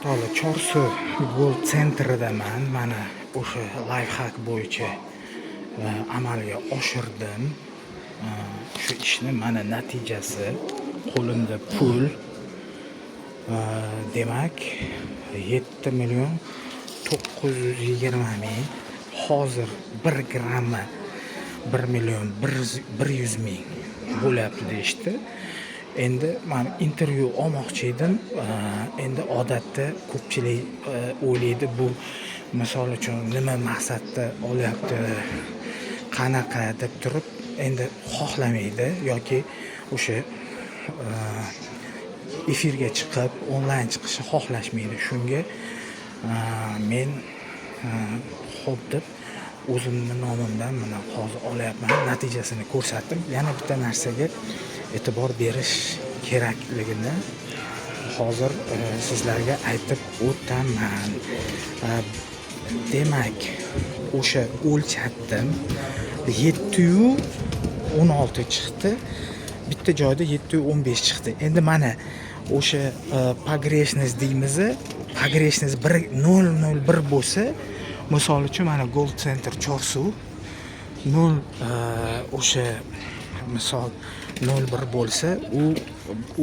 Misoli Chorsu Gold Centridaman mana o'sha lifehack bo'yicha amalga oshirdim. Shu ishni mana natijasi qo'limda pul demak 7.920.000. Hozir 1 grammi 1.100.000 bo'lyapti deyishdi. Endi men intervyu olmoqchi edim. Endi odatda ko'pchilik o'ylaydi bu misol uchun nima maqsadda olyapti, qanaqa deb turib endi xohlamaydi yoki o'sha efirga chiqib onlayn chiqishni xohlashmaydi. Shunga men xo'p deb o'zimni nomimdan mana hozir olyapman, natijasini ko'rsatdim. Yana bitta narsaga e'tibor berish kerakligini hozir sizlarga aytib o'taman. Demak, o'sha o'lchatdim, 716 chiqdi. Bitta joyda 715 chiqdi. Endi mana o'sha pogreshность deymiz, pogreshность 001 bo'lsa, misol uchun mana Gold Center Chorsu 0 o'sha misol 01 bo'lsa,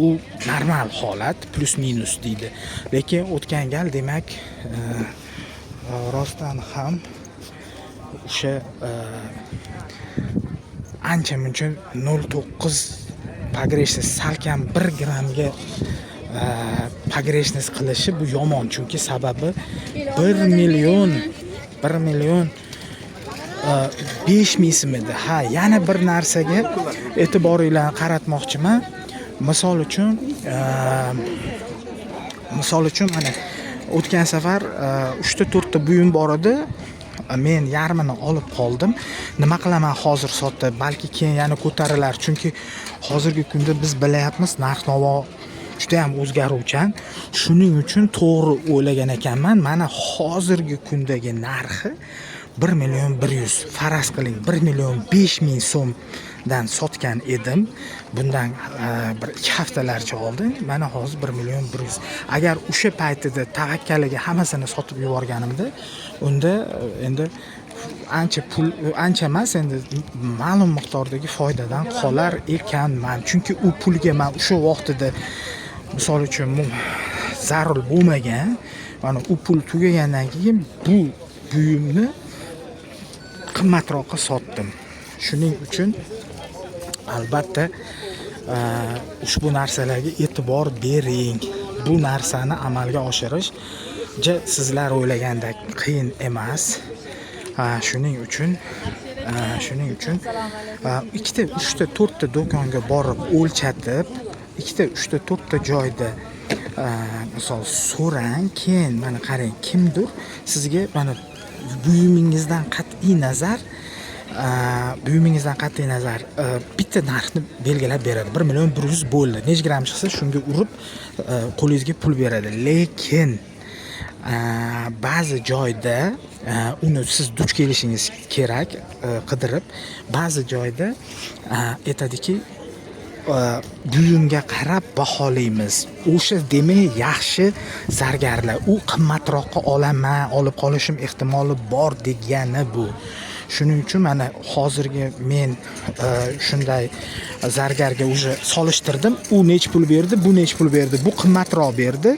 u normal holat, plus minus deydi. Lekin o'tgan gal demak rostdan ham o'sha ancha muncha 0.9 pogreshность salkam 1 grammga pogreshность qilishi bu yomon, chunki sababi 1 million 5.000 so'mda. Ha, yana bir narsaga e'tiboringlarni qaratmoqchiman. Misol uchun mana o'tgan safar 3-4 ta buyum bor edi. Men yarmini olib qoldim. Nima qilaman hozir sotib, balki keyin yana ko'tarilar, chunki hozirgi kunda biz bilyapmiz, narx-navo juda ham o'zgaruvchan. Shuning uchun to'g'ri o'ylagan ekanman. Mana hozirgi kundagi narxi 1.100.000. Faraz qiling, 1.500.000 so'mdan sotgan edim. Bundan bir 2 haftalarcha oldin. Mana hozir 1.100.000. Agar o'sha paytida tavakkaliga hammasini sotib yuborganimda, unda endi ancha emas, endi ma'lum miqdordagi foydadan qolar ekanman. Chunki u pulga men o'sha vaqtida misol uchun zarur bo'lmagan. Mana u pul tugagandan keyin bu buyumni qimmatroqqa sotdim. Shuning uchun albatta ushbu narsalarga e'tibor bering. Bu narsani amalga oshirish sizlar o'ylagandek qiyin emas. Shuning uchun 2-3 ta 4 ta do'konga borib o'lchatib, 2 ta 3 ta 4 ta joyda misol so'rang, keyin mana qarang, kimdir sizga mana buyumingizdan qat'iy nazar bitta narxni belgilab beradi. 1.100.000 bo'ldi. Nech gram chiqsa shunga urib qo'lingizga pul beradi. Lekin ba'zi joyda uni siz duch kelishingiz kerak, qidirib. Ba'zi joyda aytadiki, buyumga qarab baholaymiz. O'sha demak yaxshi zargarlar. U qimmatroqqa olib qolishim ehtimoli bor degani bu. Shuning uchun mana hozirgi men shunday zargarga o'sha solishtirdim. U nech pul berdi, bu nech pul berdi. Bu qimmatroq berdi.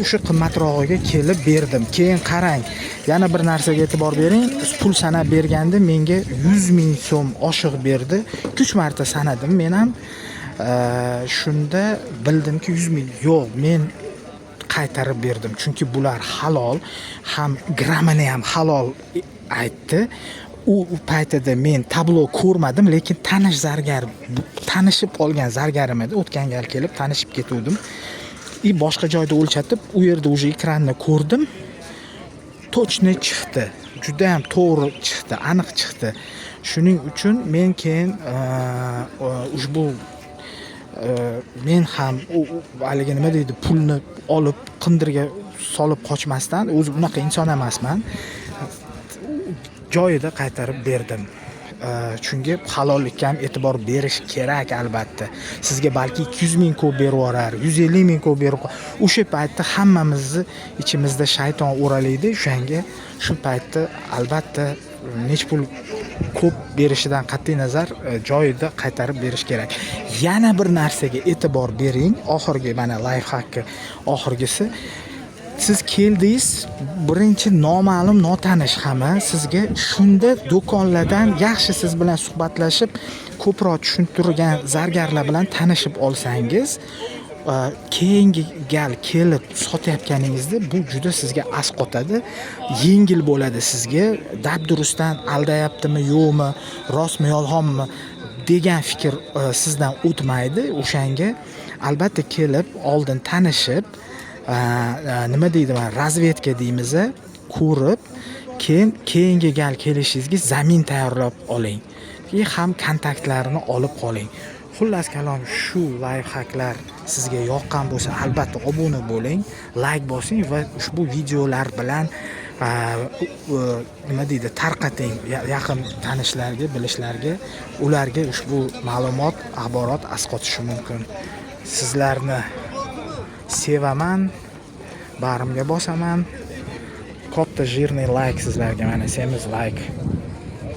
O'sha qimmatrog'iga kelib berdim. Keyin qarang, yana bir narsaga e'tibor bering. Pul sanab berganda menga 100.000 so'm oshiq berdi. 3 marta sanadim men ham. Shunda bildimki 100.000 yo'q, men qaytarib berdim. Chunki bular halol, ham grammini ham halol aytdi. U paytida men tablo ko'rmadim, lekin tanishib olgan zargarim edi. O'tgan gal kelib tanishib ketuvdim. Boshqa joyda o'lchatib, u yerda o'sha ekranni ko'rdim. Точно chiqdi. Juda ham to'g'ri chiqdi, aniq chiqdi. Shuning uchun men keyin ushbu men ham haligi nima deydi, pulni olib qindirga solib qochmasdan, o'zi unaqa inson emasman. Joyida qaytarib berdim. chunki halollikka ham e'tibor berish kerak albatta. Sizga balki 200 ming ko'p berib yuborar, 150 ming ko'p berib, o'sha paytda hammamizni ichimizda shayton o'ralaydi. O'shanga shu paytda albatta nech pul ko'p berishidan qat'iy nazar joyida qaytarib berish kerak. Yana bir narsaga e'tibor bering. Oxirgi mana lifehackni oxirgisi. Siz keldingiz, birinchi noma'lum, notanish hamma sizga shunda do'konlardan yaxshi siz bilan suhbatlashib, ko'proq tushuntirgan zargarlar bilan tanishib olsangiz, keyingi gal kelib sotayotganingizda bu juda sizga asqotadi, yengil bo'ladi sizga. Dabdurustdan aldayaptimi, yo'qmi, rostmi, yolg'onmi degan fikr sizdan o'tmaydi. O'shanga albatta kelib, oldin tanishib, nima deydi, mana razvedka deymiz, ko'rib, keyingi gal kelishingizga zamin tayyorlab oling. Ham kontaktlarini olib qoling. Xullas kalom, shu lifehacklar sizga yoqqan bo'lsa, albatta obuna bo'ling, like bosing va ushbu videolar bilan nima deydi, tarqating yaqin tanishlarga, bilishlarga, ularga ushbu ma'lumot, axborot asqotishi mumkin. Sizlarni sevaman, bag'rimga bosaman. Katta jirniy like sizlarga, mana semiz like.